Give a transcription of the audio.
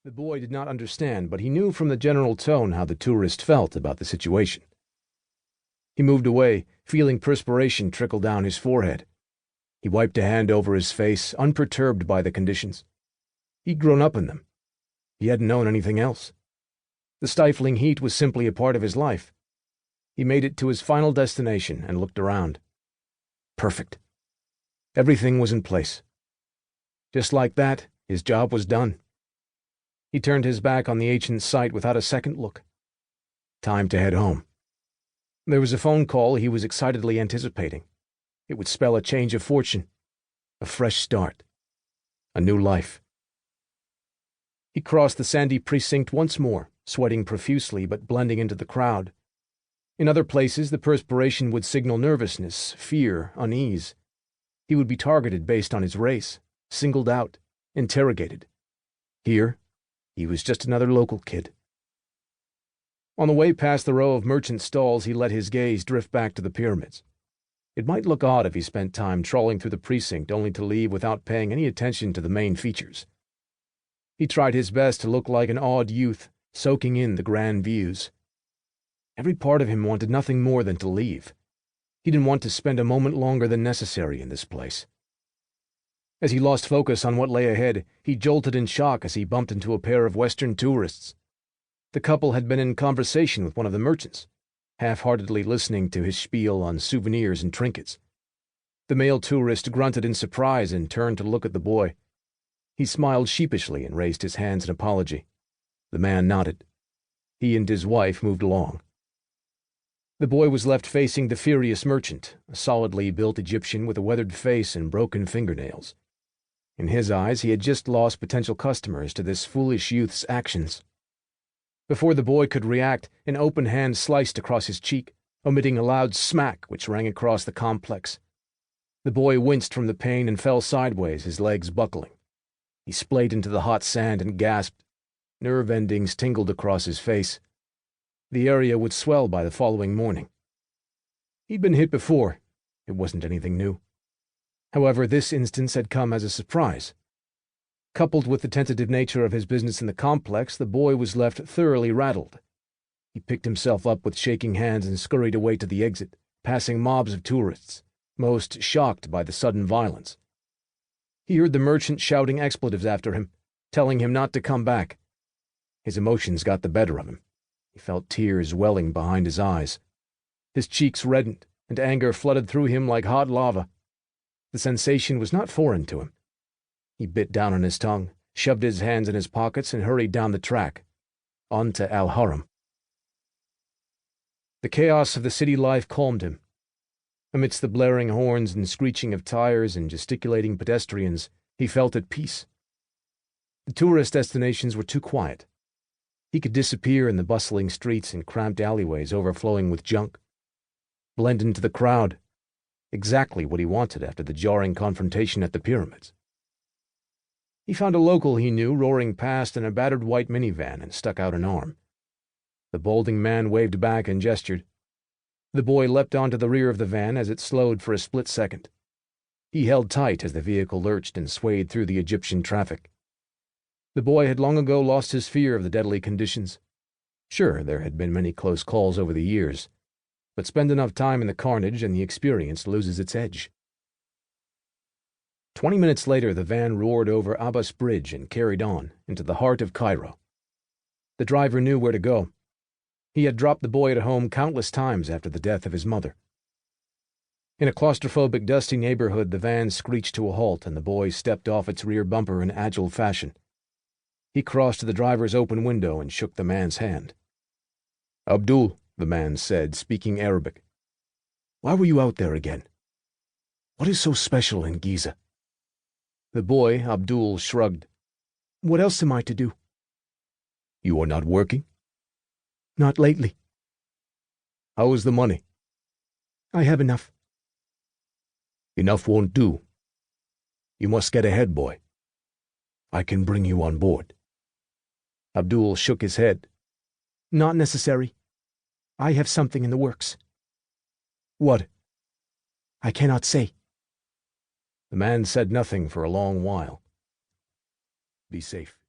The boy did not understand, but he knew from the general tone how the tourist felt about the situation. He moved away, feeling perspiration trickle down his forehead. He wiped a hand over his face, unperturbed by the conditions. He'd grown up in them. He hadn't known anything else. The stifling heat was simply a part of his life. He made it to his final destination and looked around. Perfect. Everything was in place. Just like that, his job was done. He turned his back on the ancient site without a second look. Time to head home. There was a phone call he was excitedly anticipating. It would spell a change of fortune, a fresh start, a new life. He crossed the sandy precinct once more, sweating profusely but blending into the crowd. In other places, the perspiration would signal nervousness, fear, unease. He would be targeted based on his race, singled out, interrogated. Here, he was just another local kid. On the way past the row of merchant stalls, he let his gaze drift back to the pyramids. It might look odd if he spent time trawling through the precinct only to leave without paying any attention to the main features. He tried his best to look like an awed youth, soaking in the grand views. Every part of him wanted nothing more than to leave. He didn't want to spend a moment longer than necessary in this place. As he lost focus on what lay ahead, he jolted in shock as he bumped into a pair of Western tourists. The couple had been in conversation with one of the merchants, half-heartedly listening to his spiel on souvenirs and trinkets. The male tourist grunted in surprise and turned to look at the boy. He smiled sheepishly and raised his hands in apology. The man nodded. He and his wife moved along. The boy was left facing the furious merchant, a solidly built Egyptian with a weathered face and broken fingernails. In his eyes, he had just lost potential customers to this foolish youth's actions. Before the boy could react, an open hand sliced across his cheek, omitting a loud smack which rang across the complex. The boy winced from the pain and fell sideways, his legs buckling. He splayed into the hot sand and gasped. Nerve endings tingled across his face. The area would swell by the following morning. He'd been hit before. It wasn't anything new. However, this instance had come as a surprise. Coupled with the tentative nature of his business in the complex, the boy was left thoroughly rattled. He picked himself up with shaking hands and scurried away to the exit, passing mobs of tourists, most shocked by the sudden violence. He heard the merchant shouting expletives after him, telling him not to come back. His emotions got the better of him. He felt tears welling behind his eyes. His cheeks reddened, and anger flooded through him like hot lava. The sensation was not foreign to him. He bit down on his tongue, shoved his hands in his pockets, and hurried down the track, on to Al-Haram. The chaos of the city life calmed him. Amidst the blaring horns and screeching of tires and gesticulating pedestrians, he felt at peace. The tourist destinations were too quiet. He could disappear in the bustling streets and cramped alleyways overflowing with junk. Blend into the crowd. Exactly what he wanted after the jarring confrontation at the pyramids. He found a local he knew roaring past in a battered white minivan and stuck out an arm. The balding man waved back and gestured. The boy leapt onto the rear of the van as it slowed for a split second. He held tight as the vehicle lurched and swayed through the Egyptian traffic. The boy had long ago lost his fear of the deadly conditions. Sure, there had been many close calls over the years, but spend enough time in the carnage and the experience loses its edge. 20 minutes later, the van roared over Abbas Bridge and carried on into the heart of Cairo. The driver knew where to go. He had dropped the boy at home countless times after the death of his mother. In a claustrophobic, dusty neighborhood, the van screeched to a halt and the boy stepped off its rear bumper in agile fashion. He crossed to the driver's open window and shook the man's hand. "Abdul," the man said, speaking Arabic. "Why were you out there again? What is so special in Giza?" The boy, Abdul, shrugged. "What else am I to do?" "You are not working?" "Not lately." "How is the money?" "I have enough." "Enough won't do. You must get ahead, boy. I can bring you on board." Abdul shook his head. "Not necessary. I have something in the works." "What?" "I cannot say." The man said nothing for a long while. "Be safe."